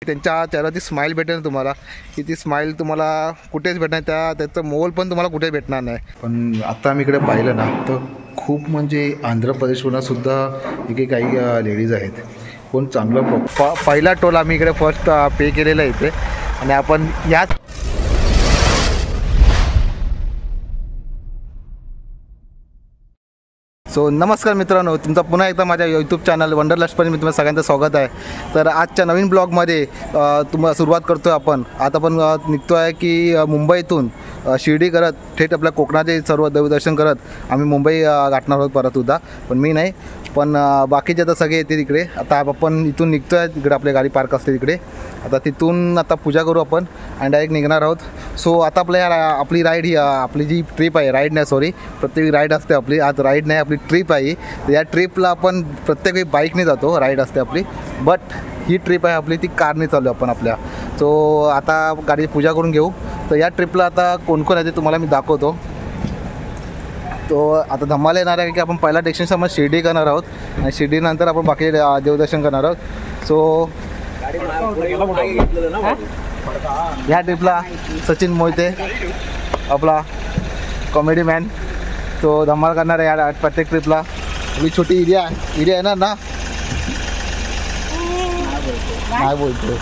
त्यांच्या चेहऱ्यावरती स्माईल भेटेल तुम्हाला, की ती स्माईल तुम्हाला कुठेच भेटणार, त्याचं मोल पण तुम्हाला कुठे भेटणार नाही. पण आता आम्ही इकडे पाहिलं ना तर खूप म्हणजे आंध्र प्रदेशवरून सुद्धा इकडे काही लेडीज आहेत. पण चांगलं पहिला टोल आम्ही इकडे फर्स्ट पे केलेला आहे इथे. आणि आपण याच सो नमस्कार मित्रांनो, तुमचं पुन्हा एकदा माझ्या यूट्यूब चॅनल वंडरलस्टमध्ये मी तुम्हाला सगळ्यांचं स्वागत आहे. तर आजच्या नवीन ब्लॉगमध्ये तुम्हाला सुरुवात करतो आहे. आपण आता पण निघतो आहे की मुंबईतून शिर्डी करत थेट आपल्या कोकणाचे सर्व देवदर्शन करत आम्ही मुंबई गाठणार आहोत परत उद्या. पण मी नाही, पण बाकीचे आता सगळे येते तिकडे. आता आपण इथून निघतो आहे, तिकडे आपली गाडी पार्क असते तिकडे. आता तिथून आता पूजा करू आपण आणि डायरेक्ट निघणार आहोत. सो आता आपली राईड ही आपली जी ट्रिप आहे, राईड नाही सॉरी, प्रत्येक राईड असते आपली. आज राईड नाही, आपली ट्रिप आहे. तर या ट्रिपला आपण प्रत्येक वेळी बाईकने जातो, राईड असते आपली. बट ही ट्रिप आहे आपली ती कारने चालू आपण आपल्या. सो आता गाडीची पूजा करून घेऊ. तर या ट्रिपला आता कोण कोण आहे ते तुम्हाला मी दाखवतो. तो आता धमाल येणार आहे की आपण पहिला डेस्टिनेशन आपण शिर्डी करणार आहोत आणि शिर्डीनंतर आपण बाकी देवदर्शन करणार आहोत. सो ह्या ट्रिपला सचिन मोहिते आपला कॉमेडी मॅन तो धमाल करणार आहे या प्रत्येक ट्रिपला. आपली छोटी एरिया येणार ना, काय बोलतो.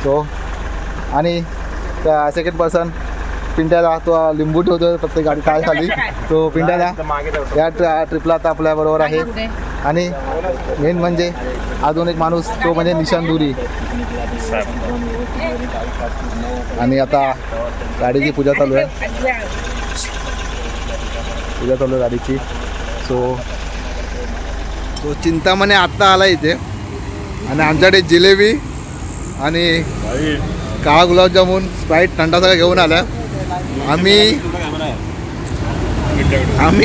सो आणि सेकंड पर्सन पिंट्याला तो लिंबू ठेवतो प्रत्येक गाडी काय झाली तो पिंट्याला या ट्रिपला आता आपल्याबरोबर आहे. आणि मेन म्हणजे अजून एक माणूस तो म्हणजे निशांत दुरी. आणि आता गाडीची पूजा चालू आहे, गाडीची. सो चिंतामणी आत्ता आला इथे आणि आमच्याकडे जिलेबी आणि काळा गुलाबजामुन स्प्राईट थंडा सगळं घेऊन आला. आम्ही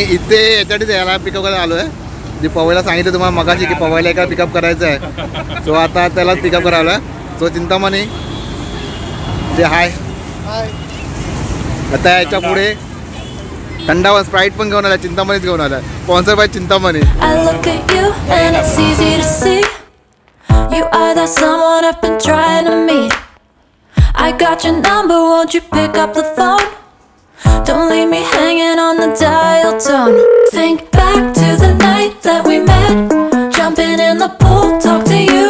इथे याच्यासाठी यायला पिकअप करायला आलो आहे. जे पवईला सांगितलं तुम्हाला मगाशी की पवईला एका पिकअप करायचं आहे. सो आता त्याला पिकअप करायला. सो चिंतामणी जे हाय. आता याच्या पुढे थंडा स्प्राईट पण घेऊन आला, चिंतामणीच घेऊन आला. Sponsor by Chintamani. I got your number, won't you pick up the phone? Don't leave me hanging on the dial tone. Think back to the night that we met, jumping in the pool, talk to you.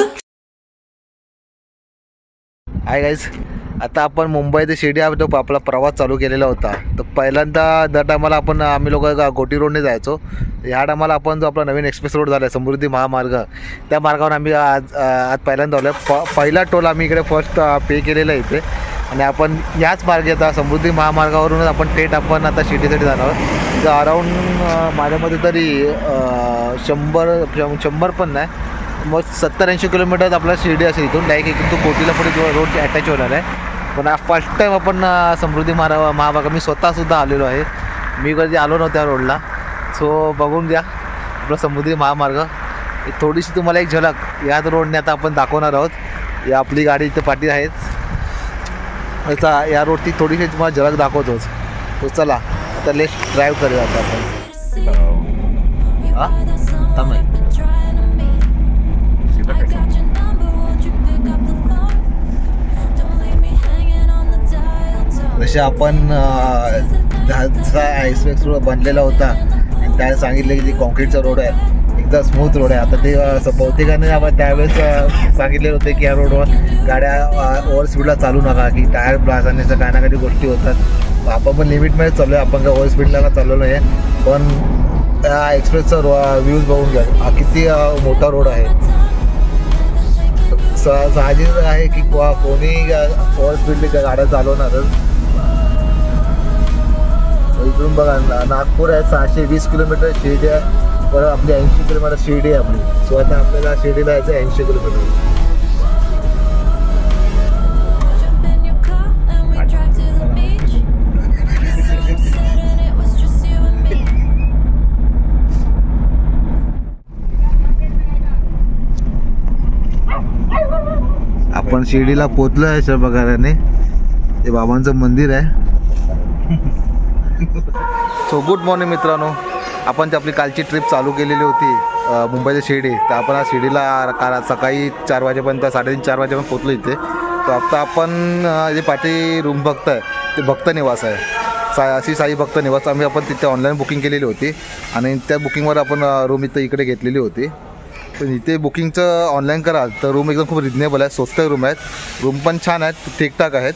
Hi guys, आता आपण मुंबई ते शिर्डी हा तो आपला प्रवास चालू केलेला होता. तर पहिल्यांदा दर टायमाला आम्ही लोक गोटी रोडने जायचो. ह्या टायमाला आपण जो आपला नवीन एक्सप्रेस रोड झाला आहे समृद्धी महामार्ग, त्या मार्गावर आम्ही आज पहिल्यांदा आलो आहे. पहिला टोल आम्ही इकडे फर्स्ट पे केलेला आहे इथे. आणि आपण याच मार्गे आता समृद्धी महामार्गावरूनच आपण थेट आपण आता शिर्डीसाठी जाणार आहोत. तर अराऊंड माझ्यामध्ये तरी 100 पण नाही, मग 70-80 किलोमीटर आपला शिर्डी असेल इथून. डायरेक्ट इथून तो कोटीला पुढे जो रोड अटॅच होणार आहे. पण फर्स्ट टाईम आपण समृद्धी महामार्ग मी स्वतःसुद्धा आलेलो आहे. मी कधी आलो नव्हतो त्या रोडला. सो बघून घ्या आपला समृद्धी महामार्ग. थोडीशी तुम्हाला एक झलक याच रोडने आता आपण दाखवणार आहोत. या आपली गाडी इथे पाठी आहेच, याचा या रोडची थोडीशी तुम्हाला झलक दाखवतोच. तो चला आता लेट्स ड्राईव्ह करूया आता आपण. हां थांब जसे आपण जसा एक्सप्रेस रोड बनलेला होता आणि त्याला सांगितलं की ते कॉन्क्रीटचा रोड आहे, एकदम स्मूथ रोड आहे. आता ते बहुतेकाने आपण त्यावेळेस सांगितलेलं होते की या रोडवर गाड्या ओव्हर स्पीडला चालू नका, की टायर ब्लास्ट आणि काय ना काही गोष्टी होतात. आपण पण लिमिटमध्ये चाललो आहे, आपण काय ओव्हर स्पीडला चाललो नाही आहे. पण त्या एक्सप्रेसचा व्ह्यूज बघून घ्या, किती मोठा रोड आहे. साहजिक आहे की कोणी ओव्हर स्पीडली गाड्या चालवणारच. इकडून बघा नागपूर आहे 620 किलोमीटर शिर्डी आहे, परत आपली 80 किलोमीटर शिर्डी आहे आपली. सो आता आपल्याला शिर्डीला जायचं 80 किलोमीटर. आपण शिर्डीला पोचलो आहे अशा प्रकाराने. ते बाबांचं मंदिर आहे. सो गुड मॉर्निंग मित्रांनो, आपण आपली कालची ट्रिप चालू केलेली होती मुंबईची शिर्डी. तर आपण आज शिर्डीला सकाळी 4 वाजेपर्यंत 3:30-4 वाजेपर्यंत पोचलो इथे. तर आता आपण जे पाठी रूम बघताय ते भक्त निवास आहे. श्री साई भक्त निवास. आपण तिथे ऑनलाईन बुकिंग केलेली होती आणि त्या बुकिंगवर आपण रूम इकडे घेतलेली होती. पण इथे बुकिंगचं ऑनलाईन कराल तर रूम एकदम खूप रिजनेबल आहे, स्वस्त रूम आहेत. रूम पण छान आहेत, ठीकठाक आहेत.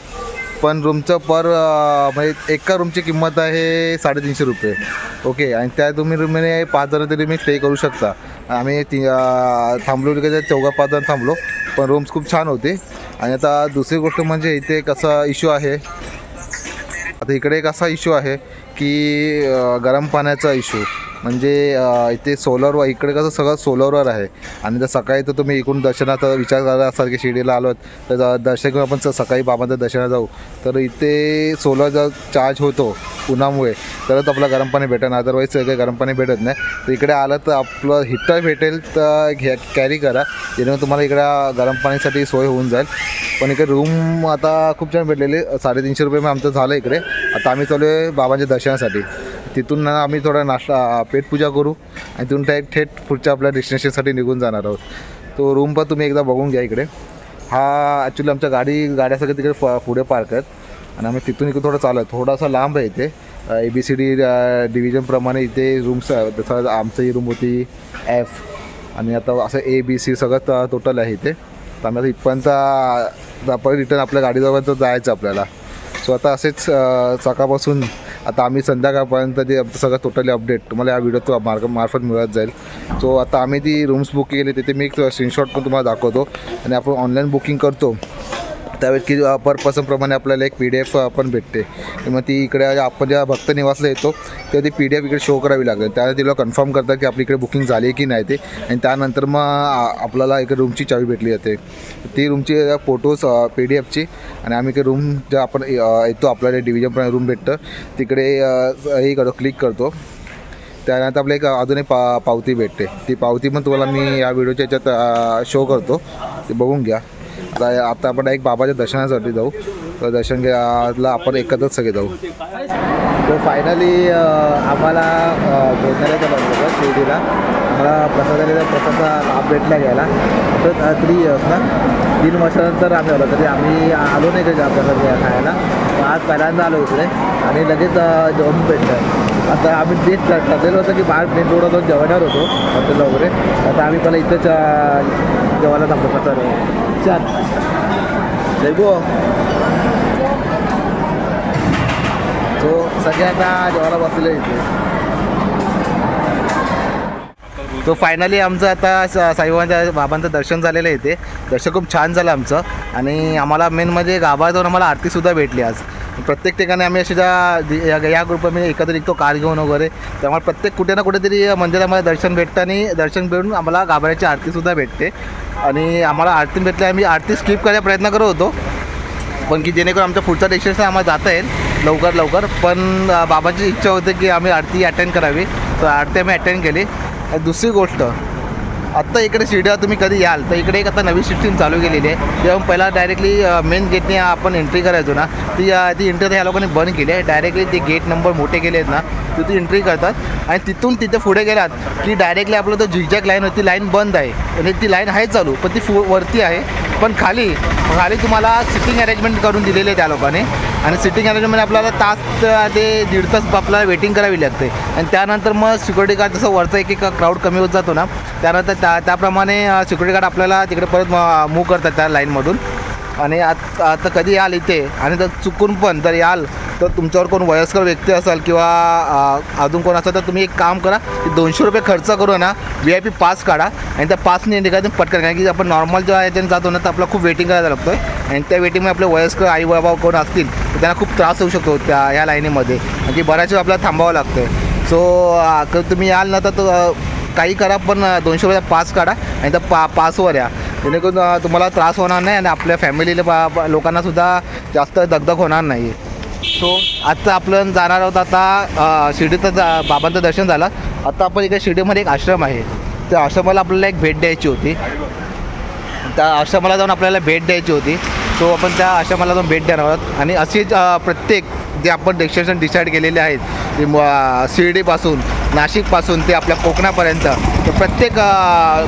पण रूमचं म्हणजे एका रूमची किंमत आहे 350 रुपये. ओके. आणि त्या तुम्ही रूमने 5 जण तरी तुम्ही स्टे करू शकता. आम्ही थांबलो तिकडे 4-5 जण थांबलो, पण रूम्स खूप छान होते. आणि आता दुसरी गोष्ट म्हणजे इथे कसा इश्यू आहे, आता इकडे एक असा इश्यू आहे की गरम पाण्याचा इश्यू. म्हणजे इथे सोलरवर, इकडे कसं सगळं सोलरवर आहे. आणि जर सकाळी तर तुम्ही इकडून दर्शनाचा विचार करत असाल की शिर्डीला आलो तर दर्शन घेऊन आपण सकाळी बाबांच्या दर्शनाला जाऊ, तर इथे सोलर जर चार्ज होतो उन्हामुळे तरच आपलं गरम पाणी भेटेल, अदरवाईज सगळं गरम पाणी भेटत नाही. तर इकडे आलं तर आपलं हीटर भेटेल तर कॅरी करा, जेणेकरून तुम्हाला इकडं गरम पाणीसाठी सोय होऊन जाईल. पण इकडे रूम आता खूप छान भेटलेले. 350 रुपये आमचं झालं इकडे. आता आम्ही चालू आहे बाबांच्या दर्शनासाठी. तिथून आम्ही थोडा नाश्ता पेटपूजा करू आणि तिथून थेट पुढच्या आपल्या डेस्टिनेशनसाठी निघून जाणार आहोत. तो रूम पण तुम्ही एकदा बघून घ्या इकडे. हा ॲक्च्युली आमच्या गाड्या सगळ्या तिकडे पुढे पार्क आहेत आणि आम्ही तिथून इकडे थोडं चालू आहे. थोडासा लांब आहे इथे. ABCD डिव्हिजनप्रमाणे इथे रूम्स, जसं आमची रूम होती F आणि आता असं ABC सगळं टोटल आहे इथे. तर आम्ही आता इथपर्यंत आपण रिटर्न आपल्या गाडीजवळ जायचं आपल्याला. सो आता असेच सकाळपासून आता आम्ही संध्याकाळपर्यंत जे सगळं टोटली अपडेट तुम्हाला या व्हिडिओ मार्फत मिळत जाईल. सो आता आम्ही ती रूम्स बुक केली, तिथे मी एक स्क्रीनशॉट पण तुम्हाला दाखवतो. आणि आपण ऑनलाईन बुकिंग करतो त्यावेळेस की पर पर्सनप्रमाणे आपल्याला एक PDF पण भेटते. मग ती इकडे आपण जेव्हा भक्त निवासला येतो तेव्हा ती PDF इकडे शो करावी लागेल. त्याला तिला कन्फर्म करतात की आपली इकडे बुकिंग झाली की नाही ते. आणि त्यानंतर मग आपल्याला इकडे रूमची चावी भेटली जाते. ती रूमची फोटोज PDFची. आणि आम्ही इकडे रूम जेव्हा आपण येतो आपल्याला डिव्हिजन रूम भेटतं तिकडे हे करतो, क्लिक करतो. त्यानंतर आपल्या एक अजून एक पावती भेटते. ती पावती पण तुम्हाला मी या व्हिडिओच्या याच्यात शो करतो, ते बघून घ्या. आता आपण एक बाबाच्या दर्शनासाठी जाऊ. तर दर्शन घ्यायला आपण एकत्रच सगळे जाऊ. तर फायनली आम्हाला पोहोचण्याचा बघतो शिर्डीला. आम्हाला प्रसादाचा लाभ भेटला घ्यायला. तर 3 वर्षानंतर आम्ही आलो, तरी आम्ही आलो नाही का प्रसाद खायला. आज पहिल्यांदा आलो इकडे आणि लगेच जेवण भेटलं. आता आम्ही तेच ठरलेलं होतं की बाहेर मेन रोडवर जाऊन जेवणार होतो हॉटेलला वगैरे. आता आम्ही पहिला इथंच जेवायला थांबलो. प्रसाद छान देखो. तो सगळ्यांना जेवायला बसलेलं इथे. तो फायनली आमचं आता साईबाबांच्या बाबांचं दर्शन झालेलं आहे इथे. दर्शन खूप छान झालं आमचं. आणि आम्हाला मेन म्हणजे गाभाऱ्यात जाऊन आम्हाला आरतीसुद्धा भेटली आज. प्रत्येक ठिकाणी आम्ही अशी या ग्रुपमध्ये एकत्र निघतो कार घेऊन वगैरे. त्यामुळे प्रत्येक कुठे ना कुठेतरी मंदिरामध्ये दर्शन भेटतं आणि दर्शन भेटून आम्हाला गाभाऱ्याची आरतीसुद्धा भेटते. आणि आम्हाला आरती भेटली. आम्ही आरती स्किप करायचा प्रयत्न करत होतो पण की जेणेकरून आमच्या पुढचा डेस्टिनेशन आम्हाला जाता येईल लवकर. पण बाबाची इच्छा होती की आम्ही आरती अटेंड करावी, तर आरती आम्ही अटेंड केली. दुसरी गोष्ट, आत्ता इकडे शिर्डीला तुम्ही कधी याल तर इकडे एक आता नवी सिस्टीम चालू केलेली आहे. जेव्हा पहिला डायरेक्टली मेन गेटने आपण एंट्री करायचो ना, ती एंट्री तर ह्या लोकांनी बंद केली आहे. डायरेक्टली ते गेट नंबर मोठे केले आहेत ना, तिथे एंट्री करतात आणि तिथून तिथे पुढे गेलात की डायरेक्टली आपलं तो झिगझॅग लाईन होती, लाईन बंद आहे. आणि ती लाईन आहे चालू पण ती वरती आहे. पण खाली तुम्हाला सिटिंग अरेंजमेंट करून दिलेले आहे त्या लोकांनी. आणि सिटिंग अरेंजमेंट आपल्याला तास ते 1.5 तास आपल्याला वेटिंग करावी लागते. आणि त्यानंतर मग सिक्युरिटी गार्ड जसं वरचा एक क्राऊड कमी होत जातो ना, त्यानंतर त्याप्रमाणे सिक्युरिटी गार्ड आपल्याला तिकडे परत मूव्ह करतात त्या लाईनमधून. आणि आता कधी याल इथे आणि जर चुकून पण जर याल तर तुमच्यावर कोण वयस्कर व्यक्ती असाल किंवा अजून कोण असेल तर तुम्ही एक काम करा की 200 रुपये खर्च करू ना VIP पास काढा. आणि त्या पासने निघायचं पटकन, कारण की आपण नॉर्मल जेव्हा याच्याने जातो ना तर आपला खूप वेटिंग करायला लागतो आहे. आणि त्या वेटिंगमध्ये आपले वयस्कर आई बाबा कोण असतील तर त्यांना खूप त्रास होऊ शकतो या लाईनीमध्ये, आणि की बऱ्याच वेळ आपल्याला थांबावं लागतं आहे. सो तुम्ही याल ना तर काही करा पण 200 रुपये पास काढा आणि त्या पासवर या, जेणेकरून तुम्हाला त्रास होणार नाही आणि आपल्या फॅमिलीला लोकांनासुद्धा जास्त दगदग होणार नाही. सो आत्ता आपण जाणार आहोत आता शिर्डीचं बाबांचं दर्शन झालं. आता आपण इकडे शिर्डीमध्ये एक आश्रम आहे, त्या आश्रमाला आपल्याला एक भेट द्यायची होती. त्या आश्रमाला जाऊन आपल्याला भेट द्यायची होती. सो आपण त्या आश्रमाला जाऊन भेट देणार आहोत. आणि अशीच प्रत्येक जे आपण डेस्टिनेशन डिसाईड केलेले आहेत, शिर्डीपासून नाशिकपासून ते आपल्या कोकणापर्यंत तर प्रत्येक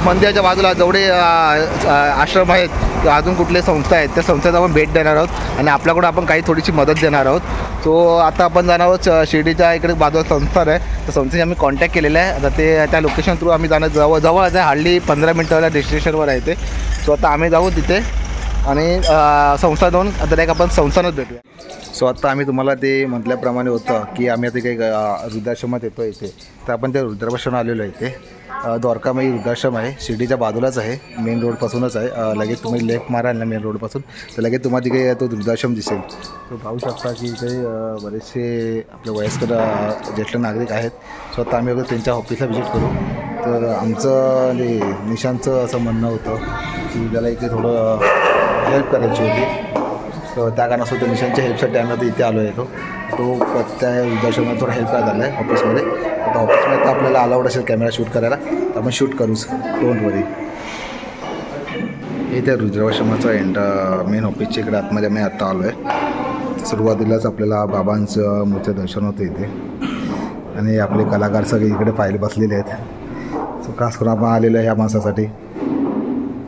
मंदिराच्या बाजूला जेवढे आश्रम आहेत किंवा अजून कुठले संस्था आहेत त्या संस्थेला आपण भेट देणार आहोत आणि आपल्याकडून आपण काही थोडीशी मदत देणार आहोत. सो आता आपण जाणार आहोत शिर्डीच्या इकडे बाजूला संस्थान आहे, तर संस्थेने आम्ही कॉन्टॅक्ट केलेला आहे. आता ते त्या लोकेशन थ्रू आम्ही जाणार जवळच आहे, हार्डली 15 मिनिटाला डेस्टिनेशनवर आहे ते. सो आता आम्ही जाऊ तिथे आणि संस्था जाऊन आता एक आपण संस्थानच भेटूया. सो आता आम्ही तुम्हाला ते म्हटल्याप्रमाणे होतं की आम्ही आता काही वृद्धाश्रमात येतो इथे, तर आपण त्या वृद्धाश्रमात आलेलो आहे. इथे द्वारकामाई वृद्धाश्रम आहे, शिर्डीच्या बाजूलाच आहे, मेन रोडपासूनच आहे. लगेच तुम्ही लेफ्ट माराल ना मेन रोडपासून तर लगेच तुम्हाला तिकडे तो वृद्धाश्रम दिसेल. तो पाहू शकता की इथे बरेचसे आपले वयस्कर ज्येष्ठ नागरिक आहेत. सो आता आम्ही अगदी त्यांच्या ऑफिसला व्हिजिट करू. तर आमचं म्हणजे निशांचं असं म्हणणं होतं की त्याला इथे थोडं हेल्प करायची होती, तर त्या कारणासाठी निशांच्या हेल्पसाठी आम्ही आता इथे आलो आहे. तो त्या वृद्धाश्रमात थोडा हेल्प करायला आला आहे ऑफिसमध्ये. आता ऑफिसमध्ये तर आपल्याला अलाउड असेल कॅमेरा शूट करायला, तर आपण शूट करूच, डोंट वरी. हे त्या वृद्धाश्रमाचं मेन ऑफिसच्या इकडे आतमध्ये आम्ही आत्ता आलो आहे. सुरुवातीलाच आपल्याला बाबांचं मूर्तीचं दर्शन होतं इथे आणि आपले कलाकार सगळे इकडे पाहिले बसलेले आहेत. सो खास करून आपण आलेलो आहे ह्या माणसासाठी,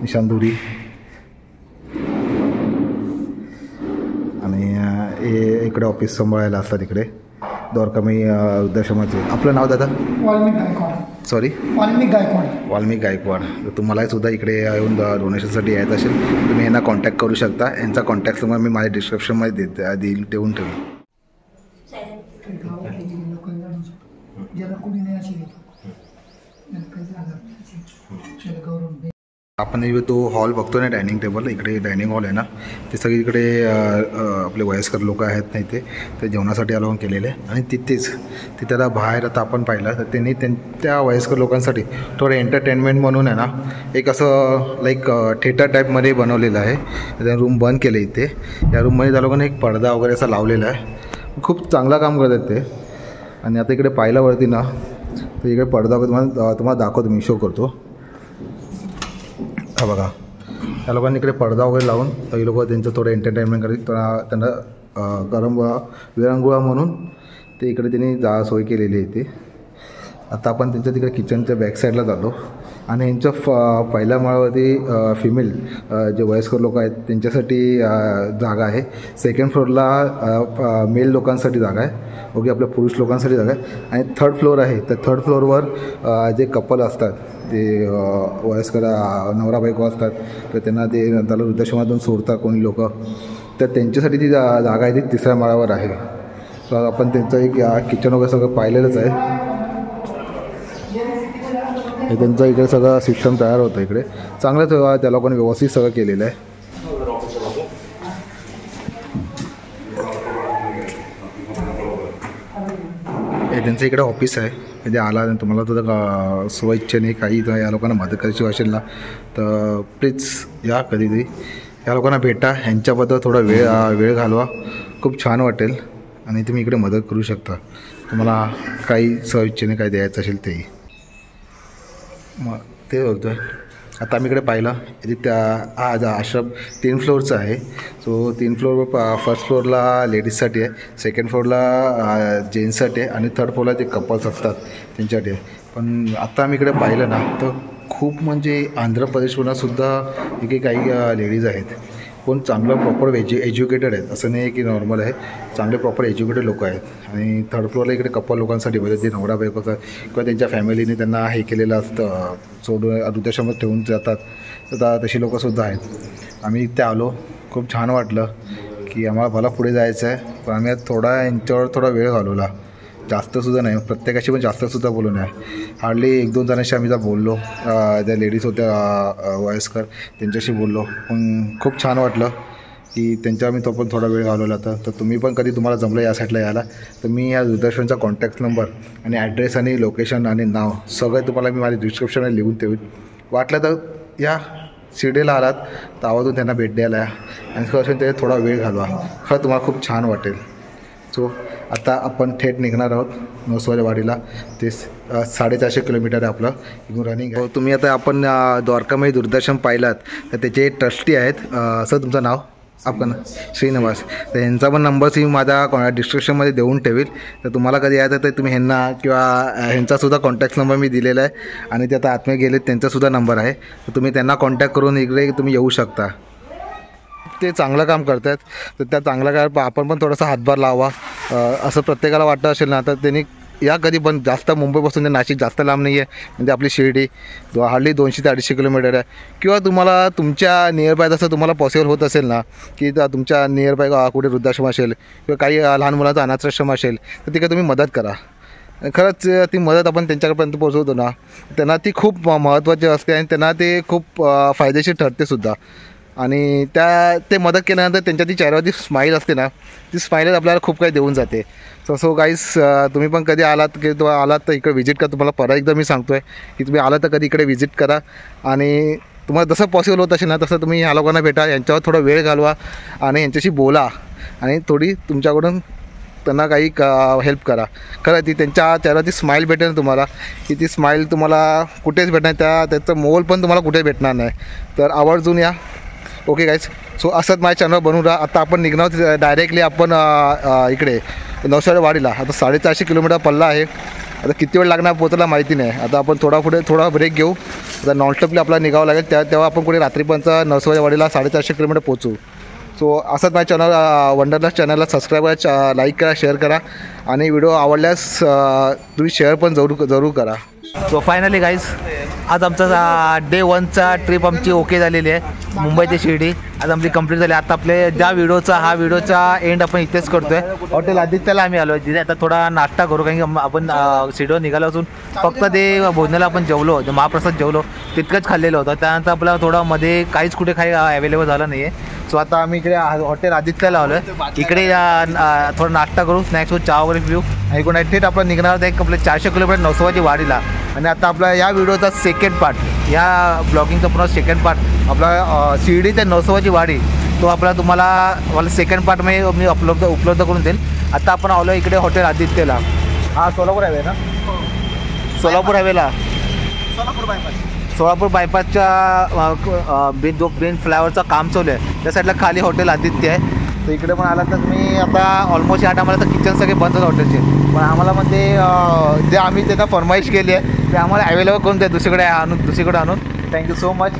निशांत धुरी. आणि हे इकडे ऑफिस सांभाळायला असतात इकडे द्वारकामाई वृद्धाश्रमाचे. आपलं नाव दादा? वाल्मिक गायकवाड. सॉरी? वाल्मिक गायकवाड. तर तुम्हालाही सुद्धा इकडे येऊन डोनेशनसाठी यायचं असेल तुम्ही यांना कॉन्टॅक्ट करू शकता. यांचा कॉन्टॅक्ट नंबर मी माझ्या डिस्क्रिप्शनमध्ये देऊन ठेवू. आपण तो हॉल बघतो ना, डायनिंग टेबल, इकडे डायनिंग हॉल आहे ना, ते सगळे इकडे आपले वयस्कर लोक आहेत ना इथे, ते जेवणासाठी अलाउन केलेले आहे. आणि तिथे आता बाहेर आता आपण पाहिलं तर त्यांनी त्या वयस्कर लोकांसाठी थोडं एंटरटेनमेंट म्हणून आहे ना एक असं लाईक थिएटर टाईपमध्ये बनवलेलं आहे. त्या रूम बंद केले इथे. या रूममध्ये त्या लोकांनी एक पडदा वगैरे असा लावलेला आहे. खूप चांगला काम करतात ते. आणि आता इकडे पाहिल्यावरती ना तर इकडे पडदा तुम्हाला दाखवतो, मी शो करतो. हा बघा, त्या लोकांनी इकडे पडदा वगैरे लावून काही लोक त्यांचं थोडं एंटरटेनमेंट करत त्यांना गरम विरंगुळा म्हणून ते इकडे त्यांनी सोय केलेली आहे. ते आता आपण त्यांच्या तिकडे किचनच्या बॅक साईडला जातो आणि यांच्या पहिल्या माळावरती फिमेल जे वयस्कर लोक आहेत त्यांच्यासाठी जागा आहे. सेकंड फ्लोअरला मेल लोकांसाठी जागा आहे, ओके, आपल्या पुरुष लोकांसाठी जागा आहे. आणि थर्ड फ्लोअर आहे, तर थर्ड फ्लोअरवर जे कपल असतात ते वयस्कर नवरा बायको असतात, तर त्यांना ते त्याला वृद्धाश्रमातून सोडतात कोणी लोक, तर त्यांच्यासाठी ती जागा आहे ती तिसऱ्या माळावर आहे. तर आपण त्यांचं एक किचन वगैरे सगळं पाहिलेलंच आहे. हे त्यांचं इकडे सगळं सिस्टम तयार होतं. इकडे चांगलंच त्या लोकांनी व्यवस्थित सगळं केलेलं आहे. हे त्यांचं इकडे ऑफिस आहे. म्हणजे आला तुम्हाला तर स्वइच्छेने काही या लोकांना मदत करायची असेल ना तर प्लीज या कधीतरी, या लोकांना भेटा, ह्यांच्याबद्दल थोडा वेळ घालवा, खूप छान वाटेल. आणि तुम्ही इकडे मदत करू शकता तुम्हाला काही स्वइच्छेने काही द्यायचं असेल तेही. मग ते होतं आहे. आता आम्ही इकडे पाहिलं त्या आश्रम 3 फ्लोअरचं आहे. सो 3 फ्लोअरवर फर्स्ट फ्लोअरला लेडीजसाठी आहे, सेकंड फ्लोअरला जेंट्ससाठी आहे आणि थर्ड फ्लोअरला जे कपल्स असतात त्यांच्यासाठी आहे. पण आता आम्ही इकडे पाहिलं ना तर खूप म्हणजे आंध्र प्रदेशवरूनसुद्धा इकडे काही लेडीज आहेत, पण चांगलं प्रॉपर एज्युकेटेड आहेत, असं नाही की नॉर्मल आहे, चांगले प्रॉपर एज्युकेटेड लोक आहेत. आणि थर्ड फ्लोअरला इकडे कपल लोकांसाठी म्हणजे जे नवरा बायकोचा किंवा त्यांच्या फॅमिलीने त्यांना हे केलेलं असतं, सोडून वृद्धाश्रमात ठेवून जातात, तर तशी लोकंसुद्धा आहेत. आम्ही इथे आलो, खूप छान वाटलं की आम्हाला भला पुढे जायचं आहे, पण आम्ही यांच्यावर थोडा वेळ घालवला, जास्तसुद्धा नाही, प्रत्येकाशी पण जास्तसुद्धा बोलू नये. हार्डली 1-2 जणांशी आम्ही जर बोललो, त्या लेडीज होत्या वयस्कर, त्यांच्याशी बोललो, पण खूप छान वाटलं की त्यांच्यावर मी तो पण थोडा वेळ घालवला. तर तुम्ही पण कधी तुम्हाला जमलं या साईडला यायला तर मी या वृद्धाश्रमचा कॉन्टॅक्ट नंबर आणि ॲड्रेस आणि लोकेशन आणि नाव सगळं तुम्हाला मी माझ्या डिस्क्रिप्शनला लिहून ठेवीन. वाटलं तर या शिर्डीला आलात तर आवर्जून त्यांना भेट द्यायला या आणि खरं ते थोडा वेळ घालवा, खरं तुम्हाला खूप छान वाटेल. सो आता आपण थेट निघणार आहोत नरसोबावाडीला. ते 450 किलोमीटर आहे आपलं इकडून रनिंग आहे. तुम्ही आता आपण द्वारकामाई वृद्धाश्रम पाहिलात तर त्याचे ट्रस्टी आहेत. सर तुमचं नाव? आपण श्रीनिवास, तर यांचा पण नंबर्स मी माझ्या डिस्क्रिप्शनमध्ये देऊन ठेवेल. तर तुम्हाला कधी यायचं तर तुम्ही ह्यांना किंवा ह्यांचासुद्धा कॉन्टॅक्ट नंबर मी दिलेला आहे आणि ते आता आतमध्ये गेले त्यांचासुद्धा नंबर आहे. तर तुम्ही त्यांना कॉन्टॅक्ट करून इकडे तुम्ही येऊ शकता. ते चांगलं काम करत आहेत, तर त्या चांगल्या काय आपण पण थोडासा हातभार लावा असं प्रत्येकाला वाटतं असेल ना. तर त्यांनी या कधी पण जास्त मुंबईपासून ते नाशिक जास्त लांब नाही आहे, म्हणजे आपली शिर्डी हार्डली 200 ते 250 किलोमीटर आहे. किंवा तुम्हाला तुमच्या नियरबाय जसं तुम्हाला पॉसिबल होत असेल ना, की तुमच्या नियरबाय कुठे वृद्धाश्रम असेल किंवा काही लहान मुलांचा अनाथाश्रम असेल, तर तिकडे तुम्ही मदत करा. खरंच ती मदत आपण त्यांच्यापर्यंत पोहोचवतो ना, त्यांना ती खूप महत्त्वाची असते आणि त्यांना ते खूप फायदेशीर ठरते सुद्धा. आणि ते मदत केल्यानंतर त्यांच्या ती चेहऱ्यावरती स्माईल असते ना, ती स्माईलच आपल्याला खूप काही देऊन जाते. सो गाईस, तुम्ही पण कधी आलात की आलात तर इकडे व्हिजिट करा. तुम्हाला परत एकदा मी सांगतो आहे की तुम्ही आलात तर कधी इकडे व्हिजिट करा आणि तुम्हाला जसं पॉसिबल होत असेल ना तसं तुम्ही ह्या लोकांना भेटा, यांच्यावर थोडा वेळ घालवा आणि यांच्याशी बोला आणि थोडी तुमच्याकडून त्यांना काही हेल्प करा. खरं ती त्यांच्या चेहऱ्यावरती स्माईल भेटेल ना तुम्हाला, की ती स्माईल तुम्हाला कुठेच भेटणार, त्याचं मोल पण तुम्हाला कुठे भेटणार नाही. तर आवर्जून या. ओके गाईज, सो असंच माझ्या चॅनल बनवून राहा. आता आपण निघणार डायरेक्टली आपण इकडे नवसाळेवाडीला. आता 450 किलोमीटर पल्ला आहे. आता किती वेळ लागणार पोहोचायला माहिती नाही. आता आपण थोडा ब्रेक घेऊ. आता नॉनस्टॉपली आपल्याला निघावं लागेल. तेव्हा आपण कुठे रात्रीपर्यंत नवसाळेवाडीला 450 किलोमीटर पोहोचू. सो असंच माझ्या चॅनल वंडरलस्ट चॅनलला सबस्क्राईब करा, लाईक करा, शेअर करा आणि व्हिडिओ आवडल्यास तुम्ही शेअर पण जरूर करा. सो फायनली गाईज, आज आमचा डे 1चा ट्रिप आमची ओके झालेली आहे. मुंबई ते शिर्डी आज आमची कंप्लीट झाली. आता आपले हा व्हिडिओचा एंड आपण इथेच करतो आहे. हॉटेल आदित्यला आम्ही आलो आहे. तिथे आता थोडा नाश्ता करू, कारण की आपण शिर्डीवर निघालो असून फक्त ते भोजनाला आपण जेवलो, महाप्रसाद जेवलो, तितकंच खाल्लेलं होतं. त्यानंतर आपल्याला थोडं मध्ये काहीच कुठे काही अवेलेबल झालं नाही आहे. सो आता आम्ही इकडे हॉटेल आदित्यला आलो आहे. इकडे थोडा नाश्ता करू, स्नॅक्स करू, चहा वगैरे पिऊ आणि इकडून थेट आपलं निघणार होतं एक आपल्या 400 किलोमीटर नवसाळेवाडी वाडीला. आणि आता आपला या व्हिडिओचा सेकंड पार्ट, या ब्लॉगिंगचा पुन्हा सेकंड पार्ट आपला शिर्डी ते नवसाळेवाडी वाडी, तो तुम्हाला सेकंड पार्ट मी उपलब्ध करून देईल. आता आपण आलो इकडे हॉटेल आदित्यला. हा सोलापूर हायवे ना, सोलापूर हायवेला, सोलापूर बायपासच्या बेन फ्लायओव्हरचं काम चालू आहे. त्या साईडला खाली हॉटेल आदित्य आहे. तर इकडे पण आला तर मी आता ऑलमोस्ट आम्हाला तर किचन सगळे बंद होतं हॉटेलचे, पण आम्हाला म्हणजे जे आम्ही त्यांना फरमाईश केली आहे ते आम्हाला अवेलेबल करून द्या दुसरीकडे आणून. Thank you so much.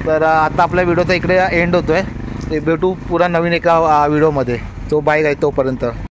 तर आता आपल्या व्हिडिओचा इकडे एंड होतो आहे. भेटू पुरा नवीन एका व्हिडिओमध्ये. तो बाय गाय तोपर्यंत.